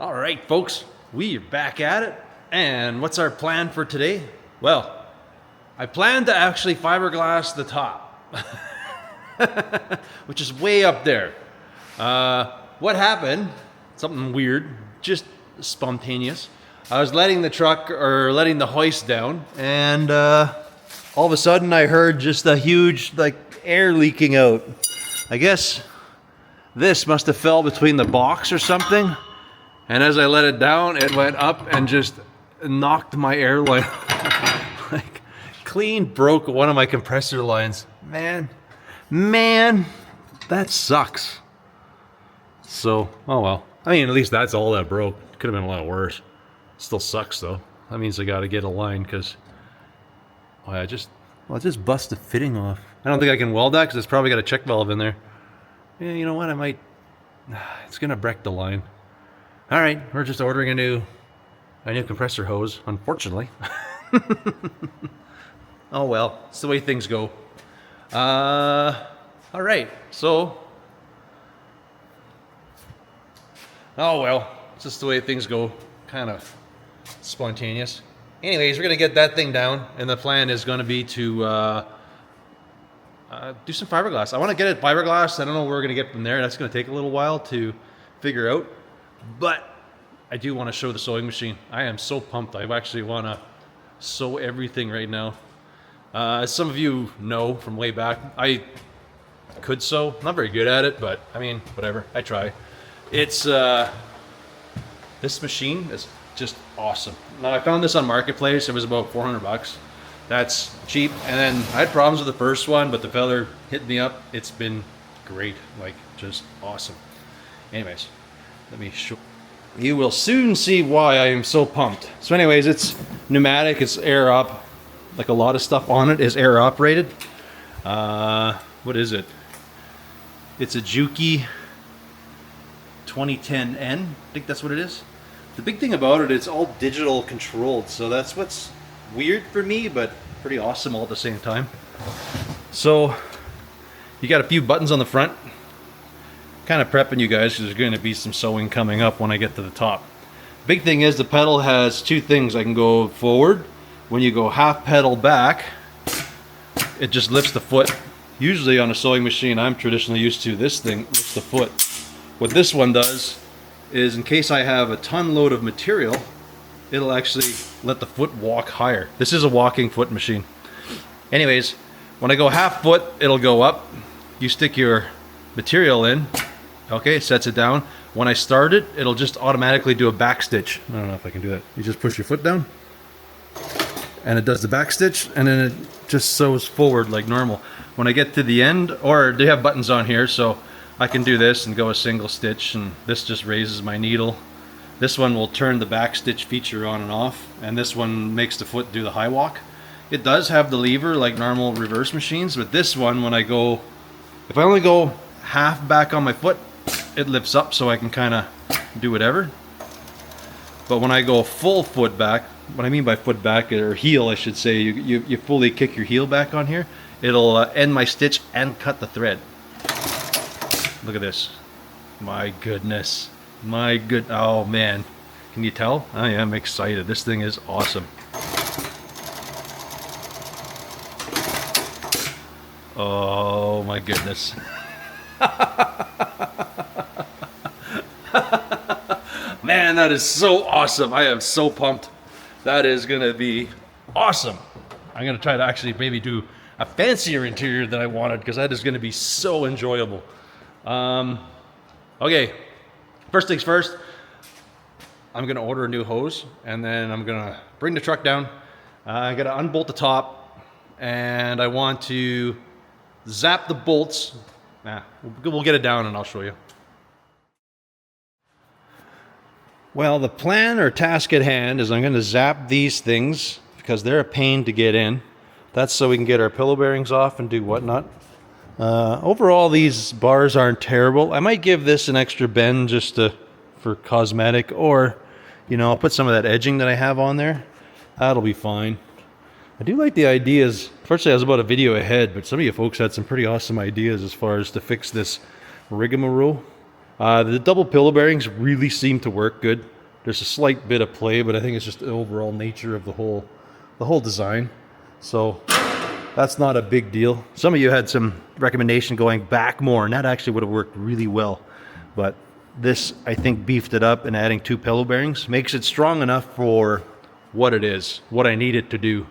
All right, folks, we are back at it. And what's our plan for today? Well, I plan to actually fiberglass the top, which is way up there. What happened? Something weird, just spontaneous. I was letting the hoist down, and all of a sudden I heard just a huge air leaking out. I guess this must have fell between the box or something. And as I let it down, it went up and just knocked my air line. Clean broke one of my compressor lines. Man, that sucks. So, oh well. I mean, at least that's all that broke. Could have been a lot worse. Still sucks though. That means I gotta get a line because I just bust the fitting off. I don't think I can weld that because it's probably got a check valve in there. Yeah, you know what? I might. It's gonna break the line. All right, we're just ordering a new compressor hose, unfortunately. Oh well, it's the way things go. All right, so. Oh well, it's just the way things go, kind of spontaneous. Anyways, we're gonna get that thing down, and the plan is gonna be to do some fiberglass. I want to get it fiberglass. I don't know where we're gonna get from there. That's gonna take a little while to figure out. But I do want to show the sewing machine. I am so pumped. I actually want to sew everything right now. As some of you know from way back, I could sew. I'm not very good at it, but I mean, whatever. I try. It's this machine is just awesome. Now I found this on Marketplace. It was about 400 bucks. That's cheap. And then I had problems with the first one, but the fella hit me up. It's been great, like just awesome. Anyways, let me show. You will soon see why I am so pumped. So anyways, it's pneumatic, it's air up. Like a lot of stuff on it is air operated. What is it? It's a Juki 2010N, I think that's what it is. The big thing about it, it's all digital controlled, so that's what's weird for me, but pretty awesome all at the same time. So, you got a few buttons on the front. Kind of prepping you guys because there's going to be some sewing coming up when I get to the top. Big thing is the pedal has two things. I can go forward. When you go half pedal back, it just lifts the foot. Usually on a sewing machine I'm traditionally used to, this thing lifts the foot. What this one does is, in case I have a ton load of material, it'll actually let the foot walk higher. This is a walking foot machine. Anyways, when I go half foot, it'll go up. You stick your material in. Okay, it sets it down. When I start it, it'll just automatically do a back stitch. I don't know if I can do that. You just push your foot down, and it does the back stitch, and then it just sews forward like normal. When I get to the end, or they have buttons on here, so I can do this and go a single stitch, and this just raises my needle. This one will turn the back stitch feature on and off, and this one makes the foot do the high walk. It does have the lever like normal reverse machines, but this one, when I go, if I only go half back on my foot, it lifts up so I can kind of do whatever. But when I go full foot back, what I mean by foot back, or heel I should say, you fully kick your heel back on here, it'll end my stitch and cut the thread. Look at this. My goodness. Oh man. Can you tell? I am excited. This thing is awesome. Oh my goodness. Man, that is so awesome. I am so pumped. That is gonna be awesome. I'm gonna try to actually maybe do a fancier interior than I wanted, because that is gonna be so enjoyable. Okay, first things first, I'm gonna order a new hose, and then I'm gonna bring the truck down. I gotta unbolt the top, and I want to zap the bolts. We'll get it down and I'll show you. Well, the plan or task at hand is I'm going to zap these things because they're a pain to get in. That's so we can get our pillow bearings off and do whatnot. Overall, these bars aren't terrible. I might give this an extra bend just for cosmetic, or, you know, I'll put some of that edging that I have on there. That'll be fine. I do like the ideas. Unfortunately, I was about a video ahead, but some of you folks had some pretty awesome ideas as far as to fix this rigmarole. The double pillow bearings really seem to work good. There's a slight bit of play, but I think it's just the overall nature of the whole design. So that's not a big deal. Some of you had some recommendation going back more, and that actually would have worked really well. But this, I think, beefed it up, and adding 2 pillow bearings makes it strong enough for what it is, what I need it to do.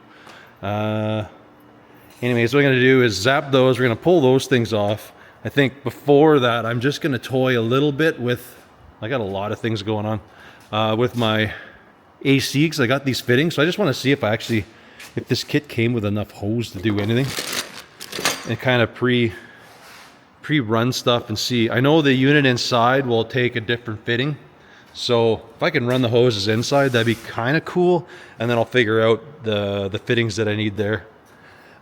Anyways, what I'm going to do is zap those. We're going to pull those things off. I think before that, I'm just going to toy a little bit with, I got a lot of things going on, with my AC, because I got these fittings. So I just want to see if if this kit came with enough hose to do anything, and kind of pre-run stuff and see. I know the unit inside will take a different fitting. So if I can run the hoses inside, that'd be kind of cool. And then I'll figure out the fittings that I need there.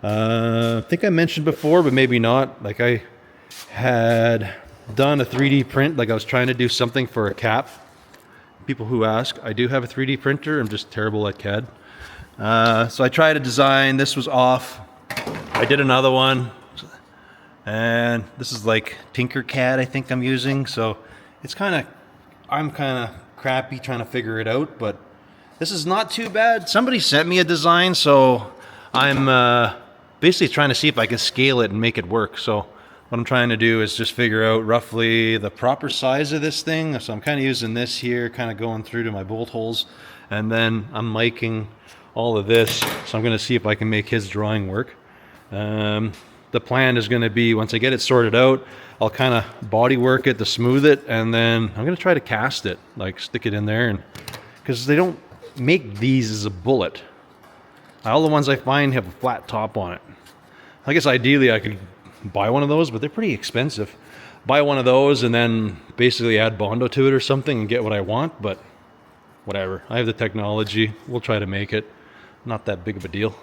I think I mentioned before, but maybe not. Like, I had done a 3D print. Like, I was trying to do something for a cap. People who ask, I do have a 3D printer. I'm just terrible at CAD. So I tried a design. This was off. I did another one. And this is like Tinkercad, I think I'm using. So I'm kind of crappy trying to figure it out. But this is not too bad. Somebody sent me a design, so I'm basically trying to see if I can scale it and make it work. So what I'm trying to do is just figure out roughly the proper size of this thing. So I'm kind of using this here, kind of going through to my bolt holes, and then I'm miking all of this. So I'm going to see if I can make his drawing work. The plan is going to be, once I get it sorted out, I'll kind of body work it to smooth it, and then I'm going to try to cast it, like stick it in there, and because they don't make these as a bullet. All the ones I find have a flat top on it. I guess ideally I could buy one of those, but they're pretty expensive. Buy one of those and then basically add Bondo to it or something and get what I want, but whatever. I have the technology. We'll try to make it. Not that big of a deal.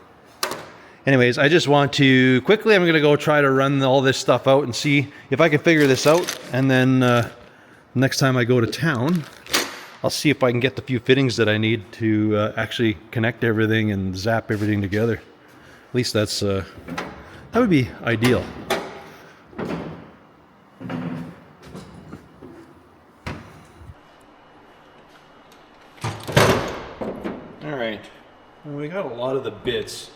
Anyways, I just want to quickly, I'm going to go try to run all this stuff out and see if I can figure this out. And then next time I go to town, I'll see if I can get the few fittings that I need to actually connect everything and zap everything together. At least that would be ideal. All right, well, we got a lot of the bits.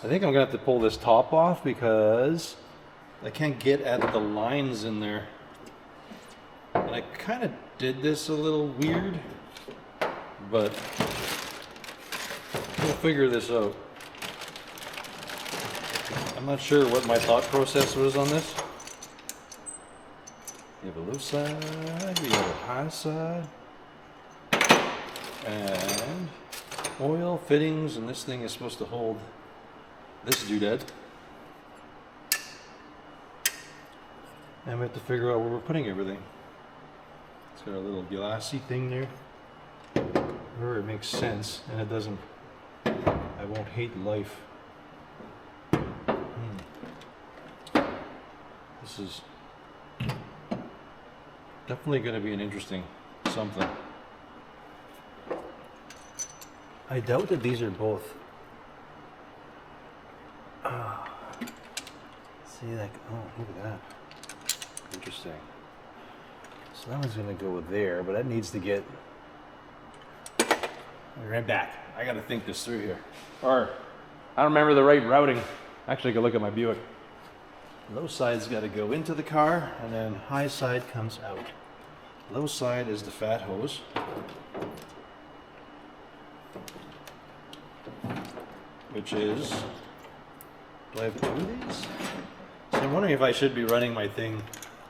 I think I'm gonna have to pull this top off because I can't get at the lines in there. And I kind of did this a little weird, but we'll figure this out. I'm not sure what my thought process was on this. You have a low side, you have a high side, and oil fittings, and this thing is supposed to hold this doodad. And we have to figure out where we're putting everything. It's got a little glassy thing there, where it makes sense, and it doesn't. I won't hate life. This is definitely going to be an interesting something. I doubt that these are both. See, like, oh, look at that. Interesting. So that one's going to go there, but that needs to get. I'll be right back. I got to think this through here. Or, I don't remember the right routing. Actually, I could look at my Buick. Low side's got to go into the car, and then high side comes out. Low side is the fat hose. Which is, do I have two of these? So I'm wondering if I should be running my thing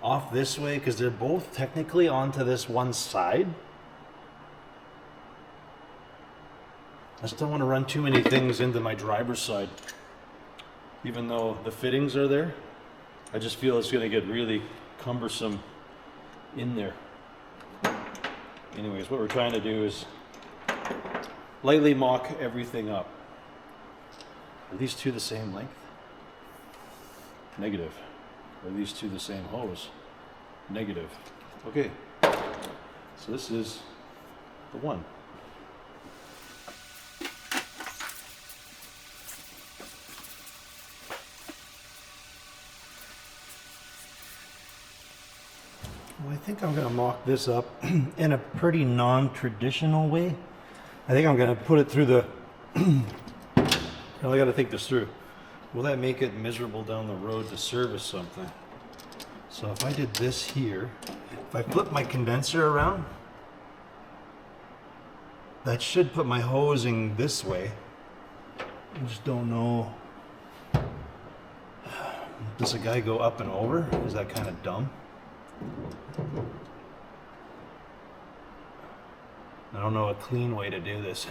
off this way, because they're both technically onto this one side. I just don't want to run too many things into my driver's side. Even though the fittings are there, I just feel it's going to get really cumbersome in there. Anyways, what we're trying to do is lightly mock everything up. Are these two the same length? Negative. Are these two the same hose? Negative. Okay. So this is the one. I think I'm going to mock this up in a pretty non-traditional way. I think I'm going to put it through the... Well, I got to think this through. Will that make it miserable down the road to service something? So if I did this here, if I flip my condenser around, that should put my hosing this way. I just don't know. Does a guy go up and over? Is that kind of dumb? I don't know a clean way to do this.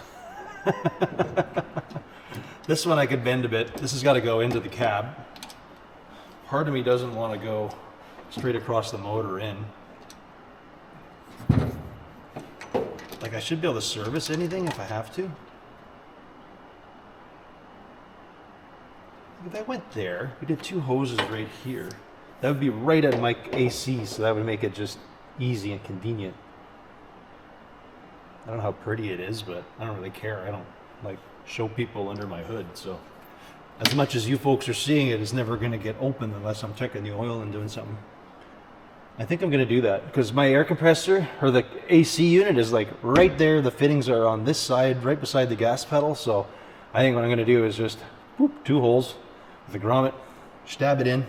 This one I could bend a bit. This has got to go into the cab. Part of me doesn't want to go straight across the motor in. Like I should be able to service anything if I have to. If I went there, we did 2 hoses right here. That would be right at my AC, so that would make it just easy and convenient. I don't know how pretty it is, but I don't really care. I don't like show people under my hood, so as much as you folks are seeing it, it's never going to get open unless I'm checking the oil and doing something. I think I'm going to do that because my air compressor or the AC unit is like right there. The fittings are on this side, right beside the gas pedal. So I think what I'm going to do is just whoop, 2 holes with a grommet, stab it in.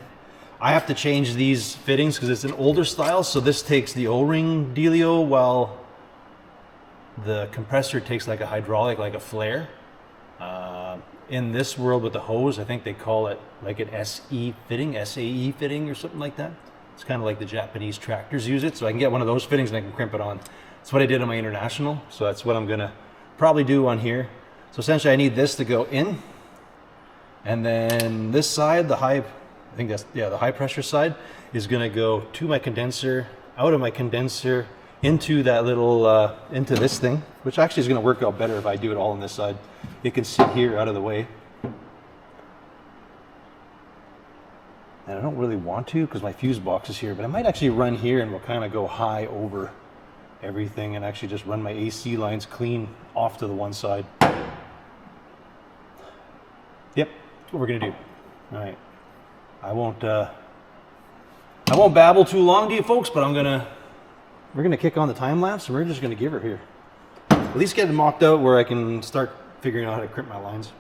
I have to change these fittings because it's an older style, so this takes the O-ring dealio while the compressor takes like a hydraulic, like a flare. In this world with the hose, I think they call it like an SE fitting, SAE fitting or something like that. It's kind of like the Japanese tractors use it, so I can get one of those fittings and I can crimp it on. That's what I did on my International, so that's what I'm gonna probably do on here. So essentially I need this to go in, and then this side, the high, I think that's, yeah, the high pressure side is gonna go to my condenser, out of my condenser, into that little, into this thing, which actually is gonna work out better if I do it all on this side. It can sit here out of the way. And I don't really want to because my fuse box is here, but I might actually run here and we'll kind of go high over everything and actually just run my AC lines clean off to the one side. Yep, that's what we're gonna do. All right, I won't babble too long to you folks, but we're gonna kick on the time lapse and we're just gonna give her here. At least get it mocked out where I can start figuring out how to crimp my lines.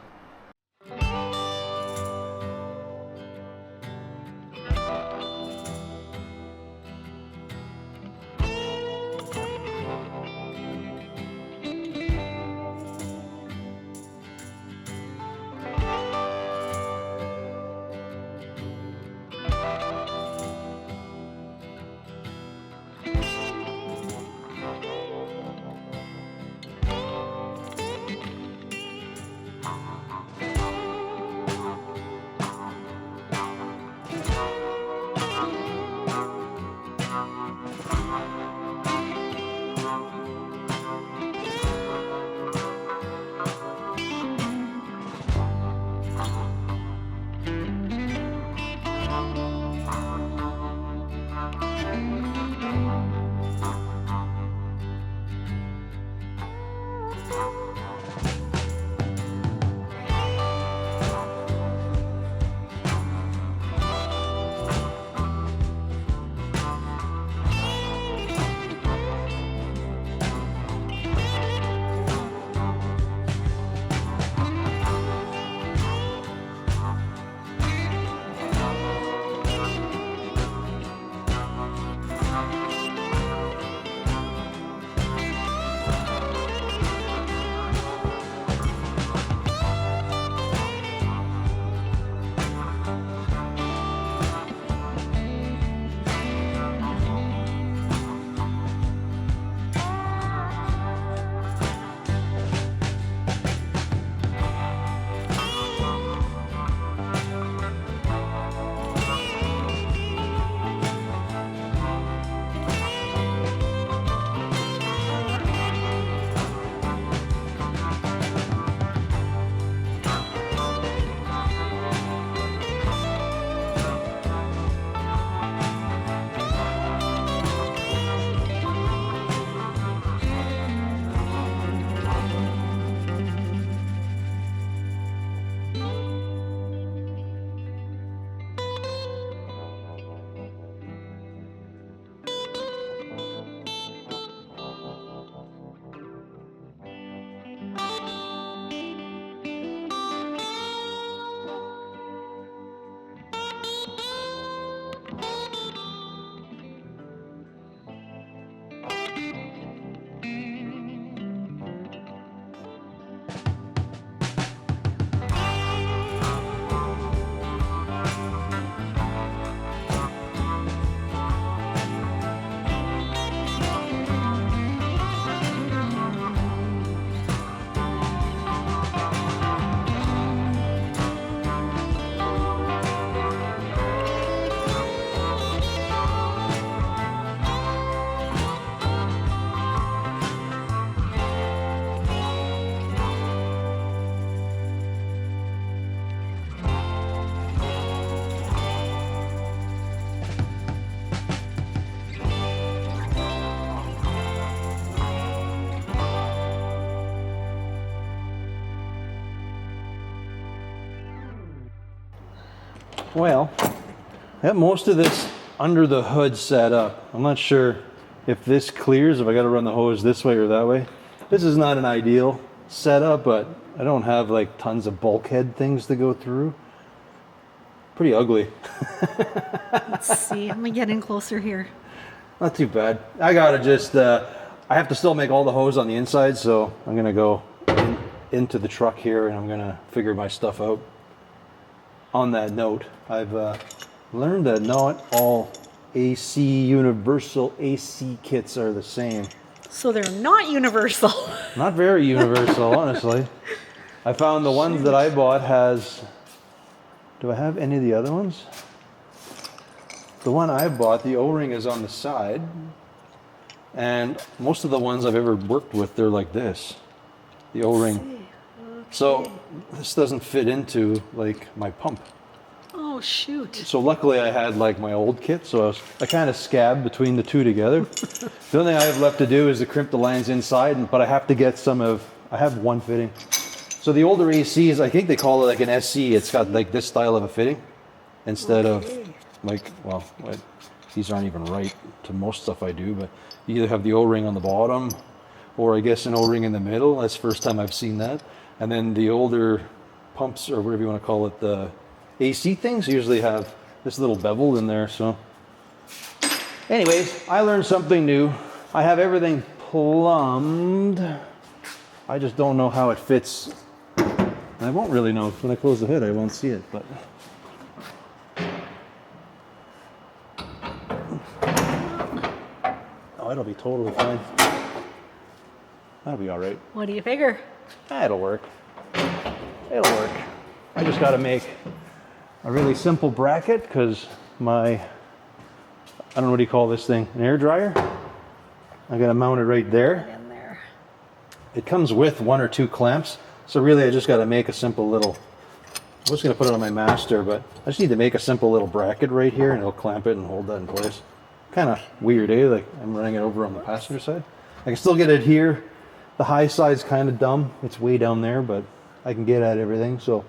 Well, I have most of this under the hood set up. I'm not sure if this clears, if I got to run the hose this way or that way. This is not an ideal setup, but I don't have like tons of bulkhead things to go through. Pretty ugly. Let's see. I'm gonna get in closer here. Not too bad. I gotta just, I have to still make all the hose on the inside, so I'm gonna go into the truck here and I'm gonna figure my stuff out. On that note, I've learned that not all AC universal AC kits are the same. So they're not universal. Not very universal, honestly. I found the ones that I bought has, do I have any of the other ones? The one I bought, the O-ring is on the side, and most of the ones I've ever worked with, they're like this, the O-ring. Okay. So this doesn't fit into like my pump. Oh shoot. So luckily I had like my old kit, so I kind of scabbed between the two together. The only thing I have left to do is to crimp the lines inside, but I have to get I have one fitting. So the older ACs, I think they call it like an SC, it's got like this style of a fitting instead of like, well, these aren't even right to most stuff I do, but you either have the O-ring on the bottom or I guess an O-ring in the middle. That's the first time I've seen that. And then the older pumps, or whatever you want to call it, the AC things usually have this little bevel in there. So anyways, I learned something new. I have everything plumbed. I just don't know how it fits. And I won't really know. When I close the hood, I won't see it, but oh, it'll be totally fine. That'll be all right. What do you figure? It'll work. It'll work. I just got to make a really simple bracket because I don't know, what do you call this thing? An air dryer? I got to mount it right there. In there. It comes with 1 or 2 clamps. So really I just got to make a simple little, I was going to put it on my master, but I just need to make a simple little bracket right here and it'll clamp it and hold that in place. Kind of weird, eh? Like I'm running it over on the passenger side. I can still get it here. The high side's kind of dumb. It's way down there, but I can get at everything. So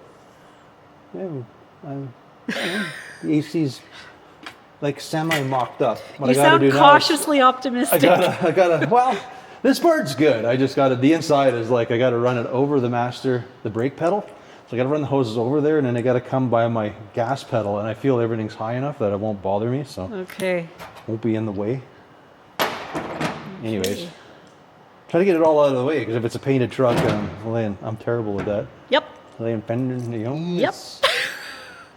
yeah, the AC's like semi-mocked up. What You I gotta sound do now is- cautiously optimistic. I gotta, well, this part's good. I just gotta, the inside is like, I gotta run it over the master, the brake pedal. So I gotta run the hoses over there and then I gotta come by my gas pedal and I feel everything's high enough that it won't bother me. So Okay. won't be in the way. Anyways, try to get it all out of the way because if it's a painted truck, I'm terrible with that. Yep. Laying fenders, you know, Yep.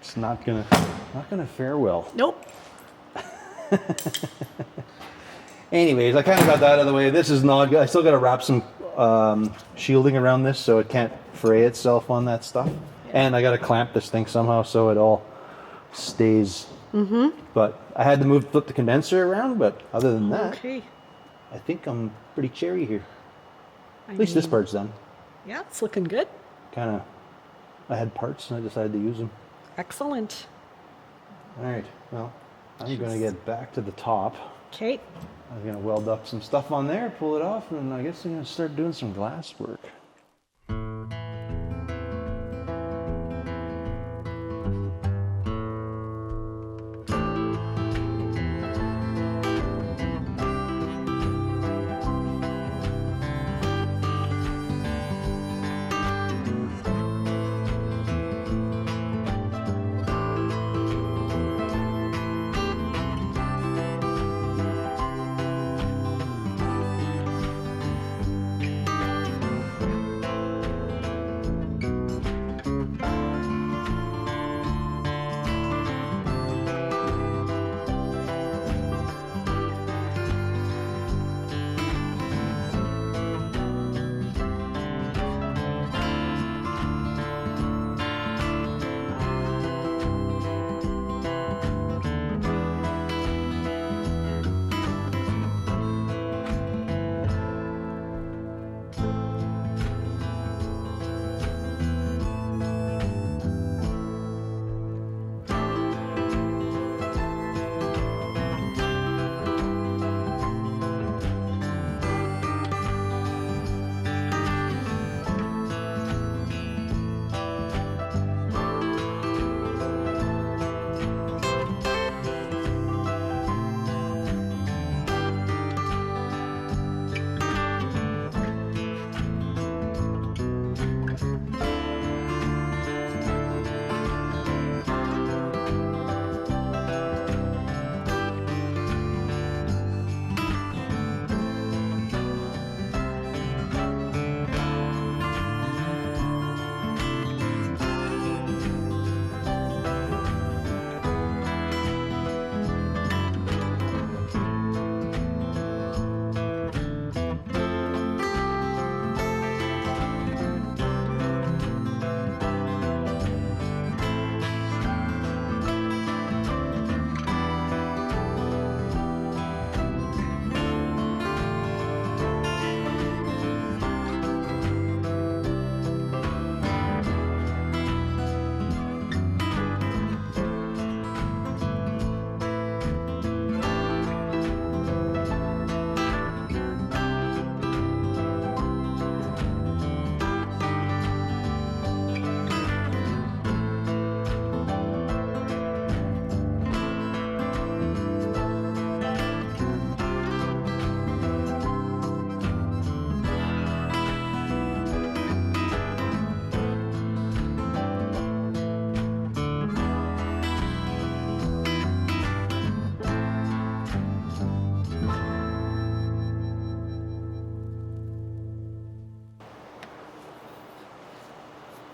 it's not gonna fare well. Nope. Anyways, I kind of got that out of the way. This is not good. I still got to wrap some shielding around this so it can't fray itself on that stuff. And I got to clamp this thing somehow so it all stays. Mm-hmm. But I had to flip the condenser around, but other than that, Okay. I think I'm pretty cherry here. At least this part's done. Yeah, it's looking good. Kind of, I had parts and I decided to use them. Excellent. All right, well, I'm going to get back to the top. Okay. I'm going to weld up some stuff on there, pull it off, and I guess I'm going to start doing some glass work.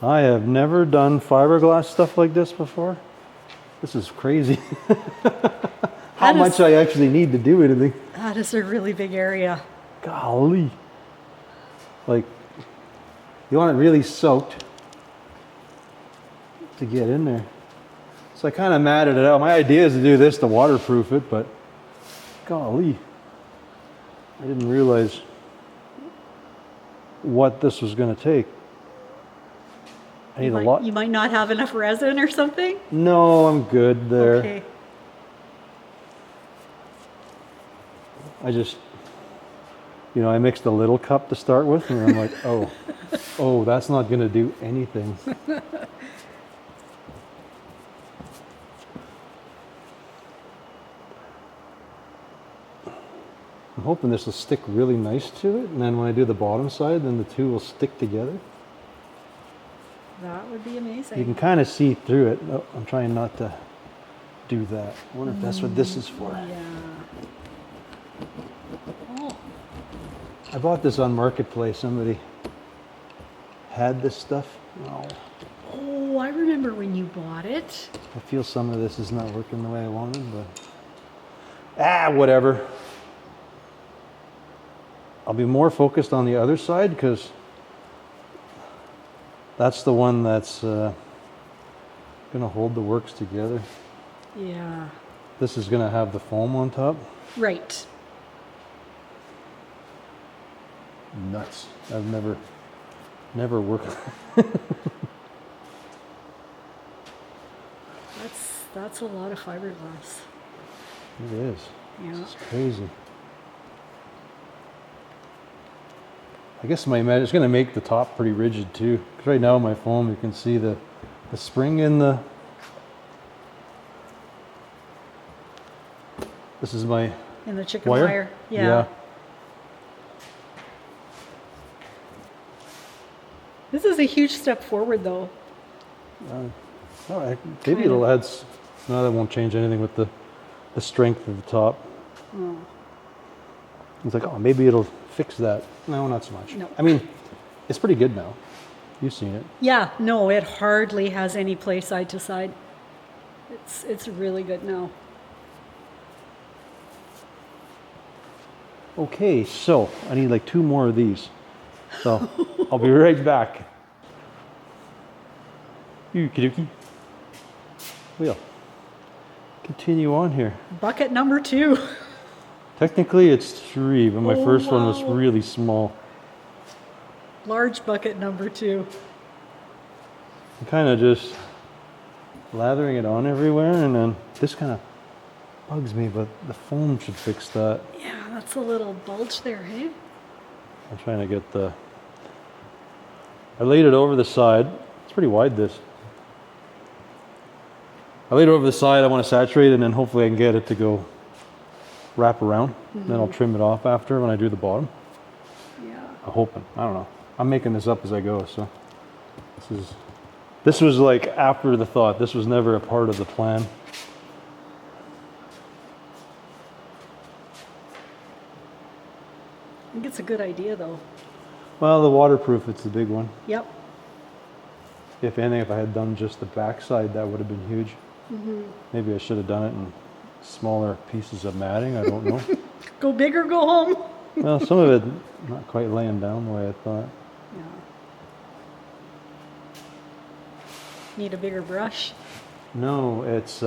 I have never done fiberglass stuff like this before. This is crazy. How much I actually need to do anything. That is a really big area. Golly. Like, you want it really soaked to get in there. So I kind of matted it out. My idea is to do this to waterproof it, but golly. I didn't realize what this was going to take. I need a lot. You might not have enough resin or something? No, I'm good there. Okay. I just, I mixed a little cup to start with, and I'm like, oh, that's not going to do anything. I'm hoping this will stick really nice to it, and then when I do the bottom side, then the two will stick together. That would be amazing. You can kind of see through it. Oh, I'm trying not to do that. I wonder if that's what this is for. Yeah. Oh, I bought this on Marketplace. Somebody had this stuff. oh, I remember when you bought it. I feel some of this is not working the way I wanted, but whatever. I'll be more focused on the other side because that's the one that's going to hold the works together. Yeah. This is going to have the foam on top. Right. Nuts. I've never worked. That's a lot of fiberglass. It is. Yeah. It's crazy. I guess it's going to make the top pretty rigid too. Because right now my foam, you can see the spring in the. This is my In the chicken wire. Yeah. This is a huge step forward though. All right. Maybe it'll add. No, that won't change anything with the strength of the top. Oh. It's like, maybe it'll fix that. No, not so much. No. I mean, it's pretty good now. You've seen it. Yeah, no, it hardly has any play side to side. It's really good now. Okay, so I need like 2 more of these. So I'll be right back. Okie-dokie. We'll continue on here. Bucket number 2. Technically it's 3, but my Oh, first one was wow. really small. Large bucket number 2. I'm kind of just lathering it on everywhere, and then this kind of bugs me, but the foam should fix that. Yeah, that's a little bulge there, hey? I'm trying to get I laid it over the side. It's pretty wide, this. I laid it over the side. I want to saturate it, and then hopefully I can get it to go wrap around. Then I'll trim it off after when I do the bottom. Yeah. I'm hoping. I don't know. I'm making this up as I go, so this was like after the thought. This was never a part of the plan. I think it's a good idea though. Well, the waterproof, it's the big one. Yep. If anything, if I had done just the backside, that would have been huge. Maybe I should have done it in smaller pieces of matting. I don't know. Go big or go home. Well, some of it not quite laying down the way I thought. Yeah. Need a bigger brush. No, it's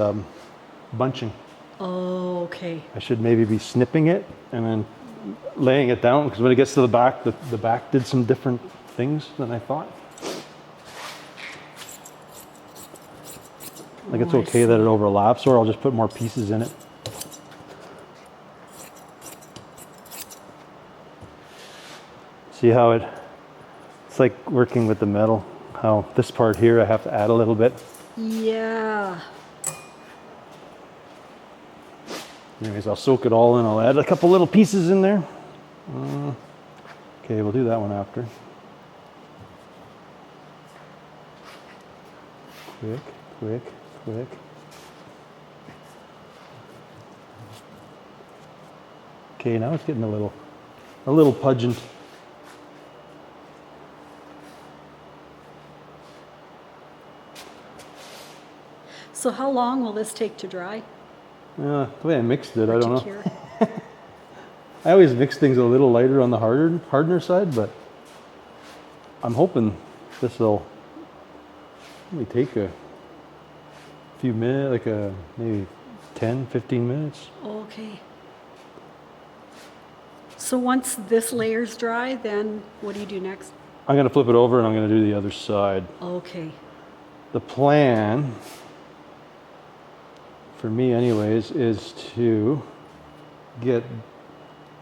bunching. Oh, okay. I should maybe be snipping it and then laying it down, because when it gets to the back, the back did some different things than I thought. Like it's Oh, I okay that it overlaps, or I'll just put more pieces in it. See how it's like working with the metal, how this part here I have to add a little bit. Yeah. Anyways, I'll soak it all in. I'll add a couple little pieces in there. Okay, we'll do that one after. Quick, quick, quick. Okay, now it's getting a little pungent. So how long will this take to dry? The way I mixed it, I Or don't to know. cure? I always mix things a little lighter on the hardener side, but I'm hoping this will only take a few minutes, like maybe 10, 15 minutes. Okay. So once this layer's dry, then what do you do next? I'm going to flip it over and I'm going to do the other side. Okay. The plan, for me anyways, is to get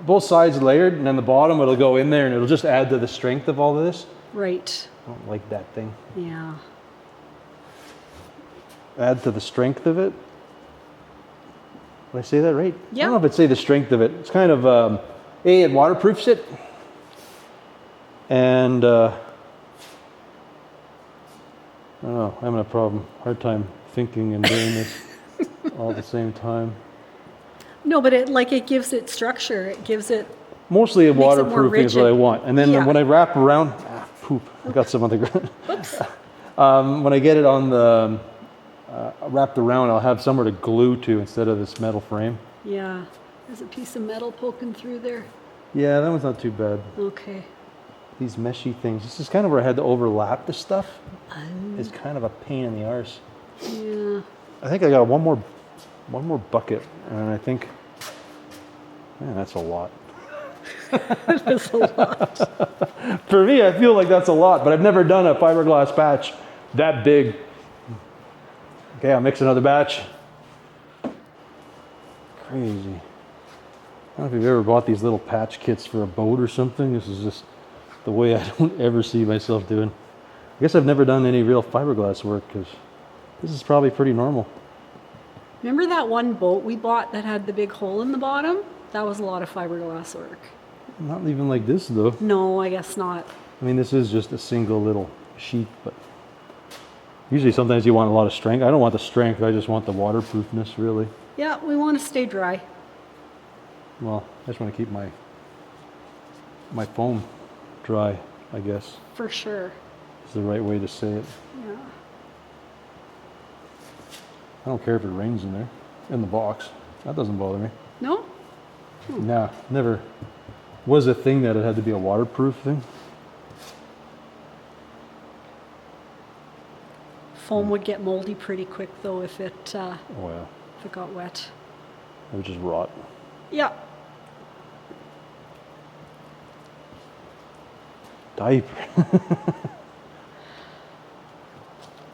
both sides layered, and then the bottom it'll go in there and it'll just add to the strength of all of this. Right. I don't like that thing. Yeah. Add to the strength of it. Did I say that right? Yeah. I don't know if I'd say the strength of it. It's kind of, it waterproofs it. And, I don't know, I'm having a hard time thinking and doing this all at the same time. No, but it gives it structure. It gives it. Mostly Makes it more waterproofing is what I rigid. want. And then Yeah. when I wrap around, poop, I got some on the ground. Oops. When I get it on the, wrapped around, I'll have somewhere to glue to instead of this metal frame. Yeah. There's a piece of metal poking through there. Yeah, that one's not too bad. Okay. These meshy things. This is kind of where I had to overlap the stuff. It's kind of a pain in the arse. Yeah. I think I got one more bucket, and I think, man, that's a lot. That's a lot. For me, I feel like that's a lot, but I've never done a fiberglass batch that big. Okay, I'll mix another batch. Crazy. I don't know if you've ever bought these little patch kits for a boat or something. This is just the way I don't ever see myself doing. I guess I've never done any real fiberglass work because this is probably pretty normal. Remember that one boat we bought that had the big hole in the bottom? That was a lot of fiberglass work. Not even like this though. No, I guess not. I mean, this is just a single little sheet, but usually sometimes you want a lot of strength. I don't want the strength, I just want the waterproofness really. Yeah, we want to stay dry. Well, I just want to keep my foam dry, I guess, For sure. is the right way to say it. Yeah. I don't care if it rains in there, in the box. That doesn't bother me. No? Nah, never was a thing that it had to be a waterproof thing. Foam would get moldy pretty quick though if it Oh yeah, if it got wet. it would just rot. Yeah. Diaper.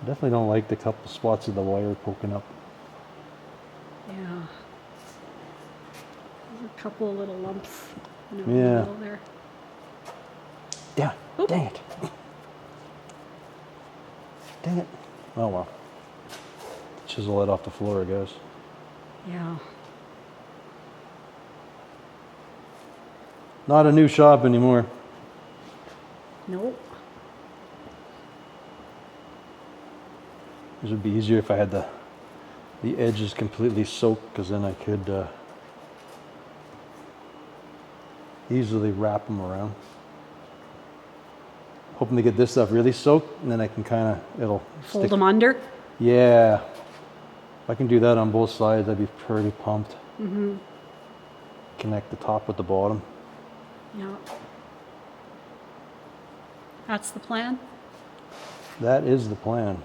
Definitely don't like the couple spots of the wire poking up. Yeah. There's a couple of little lumps in the Yeah. middle there. Yeah, Oop. dang it. Dang it. Oh well. Chisel it off the floor, I guess. Yeah. Not a new shop anymore. Nope. This would be easier if I had the edges completely soaked, because then I could easily wrap them around. Hoping to get this stuff really soaked, and then I can kind of, it'll Fold stick. them under. Yeah. If I can do that on both sides, I'd be pretty pumped. Mm-hmm. Connect the top with the bottom. Yeah. That's the plan. That is the plan.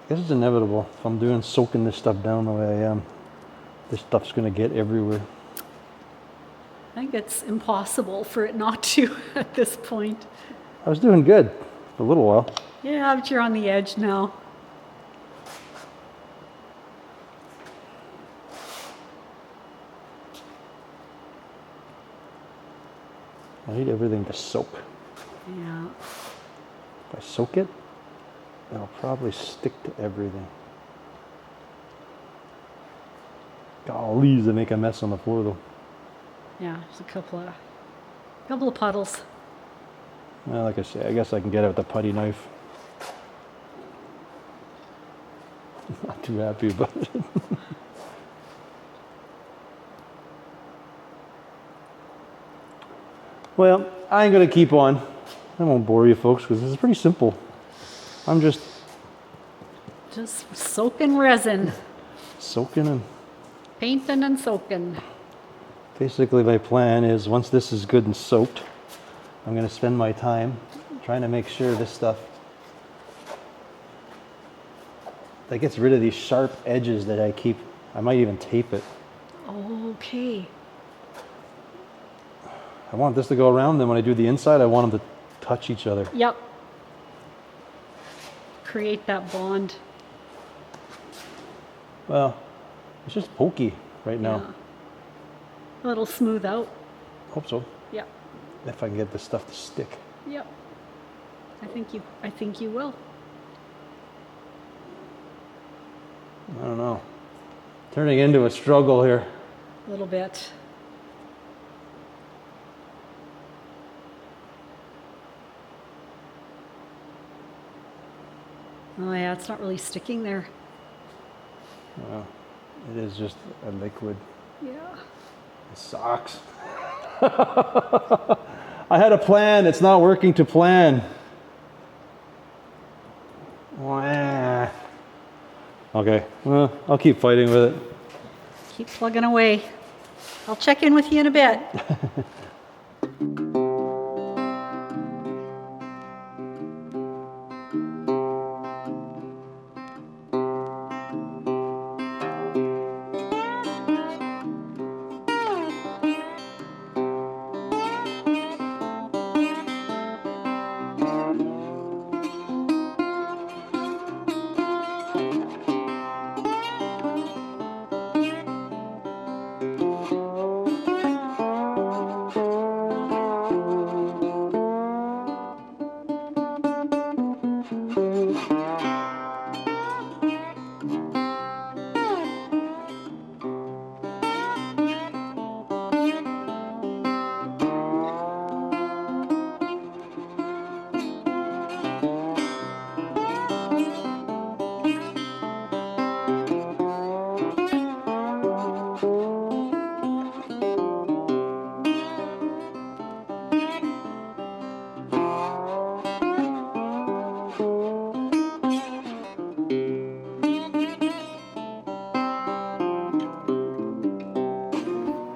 I guess it's inevitable. If I'm soaking this stuff down the way I am, this stuff's gonna get everywhere. I think it's impossible for it not to at this point. I was doing good for a little while. Yeah, but you're on the edge now. I need everything to soak. Yeah. If I soak it, it'll probably stick to everything. Golly, they make a mess on the floor though. Yeah, there's a couple of puddles. Well, like I say, I guess I can get it with a putty knife. Not too happy about it. Well, I ain't gonna keep on. I won't bore you folks because this is pretty simple. I'm just soaking resin. soaking and Painting and soaking. basically my plan is once this is good and soaked, I'm going to spend my time trying to make sure this stuff that gets rid of these sharp edges that I keep. I might even tape it. Okay. I want this to go around, then when I do the inside, I want them to touch each other. Yep. Create that bond. Well, it's just pokey right now. Yeah. It'll smooth out. Hope so. Yep. If I can get this stuff to stick. Yep. I think you will. I don't know. Turning into a struggle here. A little bit. Oh yeah, it's not really sticking there. Well, it is just a liquid. Yeah. It sucks. I had a plan. It's not working to plan. Wah. Okay, well, I'll keep fighting with it. Keep plugging away. I'll check in with you in a bit.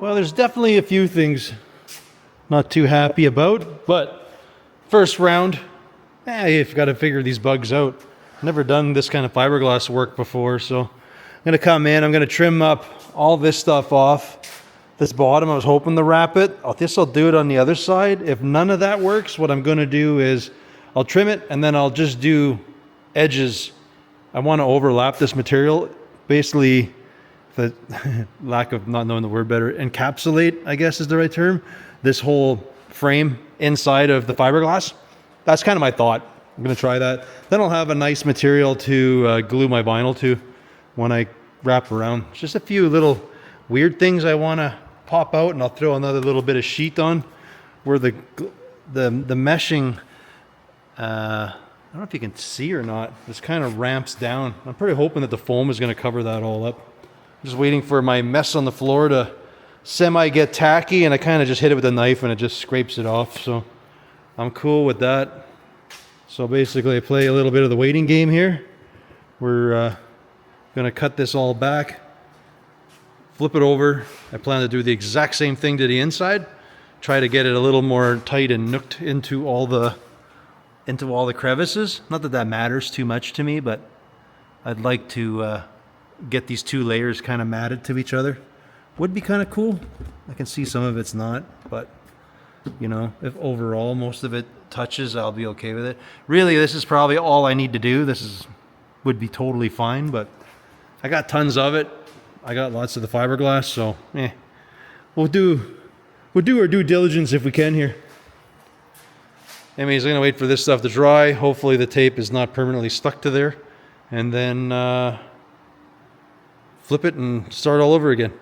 Well, there's definitely a few things not too happy about, but first round, you've got to figure these bugs out. Never done this kind of fiberglass work before, so I'm going to come in, I'm going to trim up all this stuff off. This bottom, I was hoping to wrap it. This will do it on the other side. If none of that works, what I'm going to do is I'll trim it and then I'll just do edges. I want to overlap this material, basically, the lack of not knowing the word better, encapsulate, I guess is the right term, this whole frame inside of the fiberglass. That's kind of my thought. I'm going to try that. Then I'll have a nice material to glue my vinyl to when I wrap around. It's just a few little weird things I want to pop out, and I'll throw another little bit of sheet on where the meshing, I don't know if you can see or not, this kind of ramps down. I'm pretty hoping that the foam is going to cover that all up. Just waiting for my mess on the floor to semi get tacky, and I kind of just hit it with a knife and it just scrapes it off. So I'm cool with that. So basically I play a little bit of the waiting game here. We're going to cut this all back, flip it over. I plan to do the exact same thing to the inside. Try to get it a little more tight and nooked into all the crevices. Not that that matters too much to me, but I'd like to get these two layers kind of matted to each other. Would be kind of cool. I can see some of it's not, but you know, if overall most of it touches, I'll be okay with it. Really, this is probably all I need to do. Would be totally fine, but I got tons of it. I got lots of the fiberglass, so we'll do our due diligence if we can here. Anyways, I'm gonna wait for this stuff to dry. Hopefully the tape is not permanently stuck to there, and then flip it and start all over again.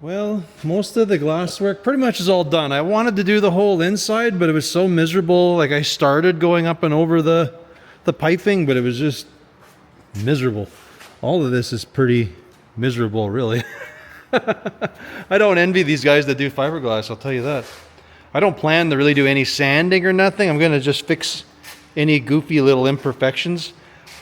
Well, most of the glass work pretty much is all done. I wanted to do the whole inside, but it was so miserable. Like I started going up and over the piping, but it was just miserable. All of this is pretty miserable, really. I don't envy these guys that do fiberglass, I'll tell you that. I don't plan to really do any sanding or nothing. I'm going to just fix any goofy little imperfections.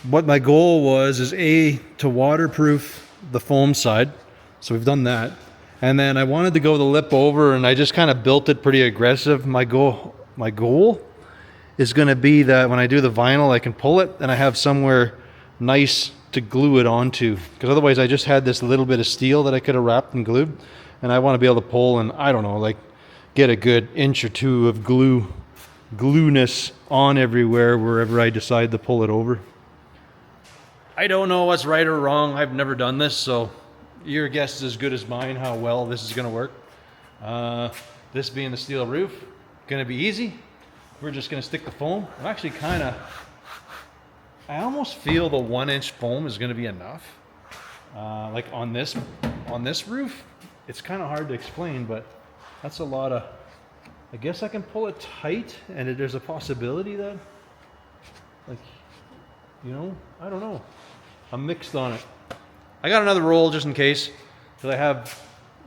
What my goal was is to waterproof the foam side. So we've done that. And then I wanted to go the lip over, and I just kind of built it pretty aggressive. My goal is going to be that when I do the vinyl, I can pull it and I have somewhere nice to glue it onto. Because otherwise I just had this little bit of steel that I could have wrapped and glued. And I want to be able to pull and, I don't know, like get a good inch or two of glueness on everywhere wherever I decide to pull it over. I don't know what's right or wrong. I've never done this, so your guess is as good as mine how well this is going to work. This being the steel roof, going to be easy. We're just going to stick the foam. I'm actually I almost feel the 1-inch foam is going to be enough. Like on this roof, it's kind of hard to explain, but that's a lot of, I guess I can pull it tight, and there's a possibility that, like, you know, I don't know. I'm mixed on it. I got another roll just in case, because I have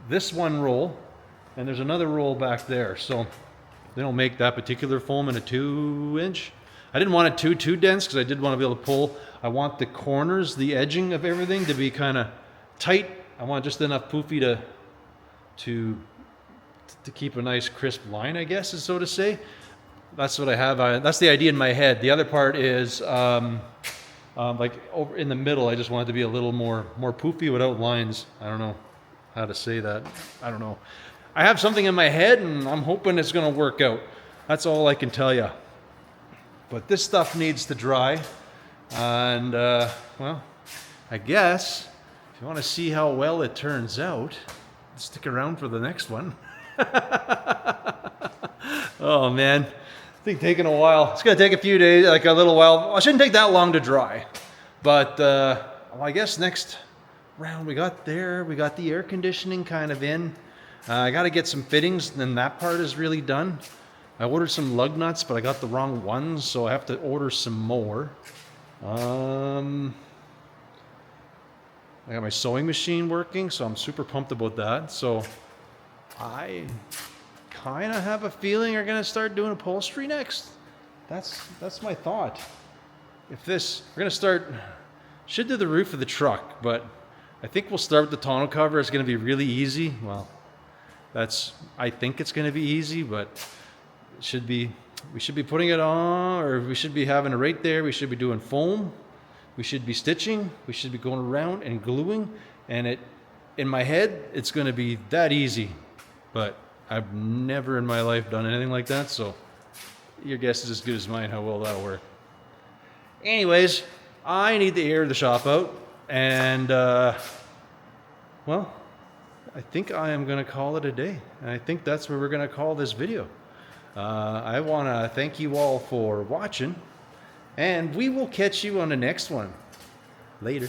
this one roll, and there's another roll back there. So they don't make that particular foam in a 2-inch. I didn't want it too dense because I did want to be able to pull. I want the corners, the edging of everything to be kind of tight. I want just enough poofy to keep a nice crisp line, I guess, is so to say. That's what I have. That's the idea in my head. The other part is like over in the middle, I just want it to be a little more poofy without lines. I don't know how to say that. I don't know. I have something in my head, and I'm hoping it's going to work out. That's all I can tell you. But this stuff needs to dry. And, well, I guess if you want to see how well it turns out, stick around for the next one. Oh, man. I think taking a while. It's going to take a few days, like a little while. It shouldn't take that long to dry. But, well, I guess next round we got the air conditioning kind of in. I got to get some fittings, and then that part is really done. I ordered some lug nuts, but I got the wrong ones, so I have to order some more. I got my sewing machine working, so I'm super pumped about that. So I kind of have a feeling we're going to start doing upholstery next. That's my thought. We're going to start, should do the roof of the truck, but I think we'll start with the tonneau cover. It's going to be really easy. Well, I think it's going to be easy, but we should be putting it on, or we should be having it right there. We should be doing foam. We should be stitching. We should be going around and gluing. And in my head, it's going to be that easy. But I've never in my life done anything like that, so your guess is as good as mine how well that'll work. Anyways, I need to air the shop out, and well, I think I am going to call it a day. And I think that's where we're going to call this video. I want to thank you all for watching, and we will catch you on the next one. Later.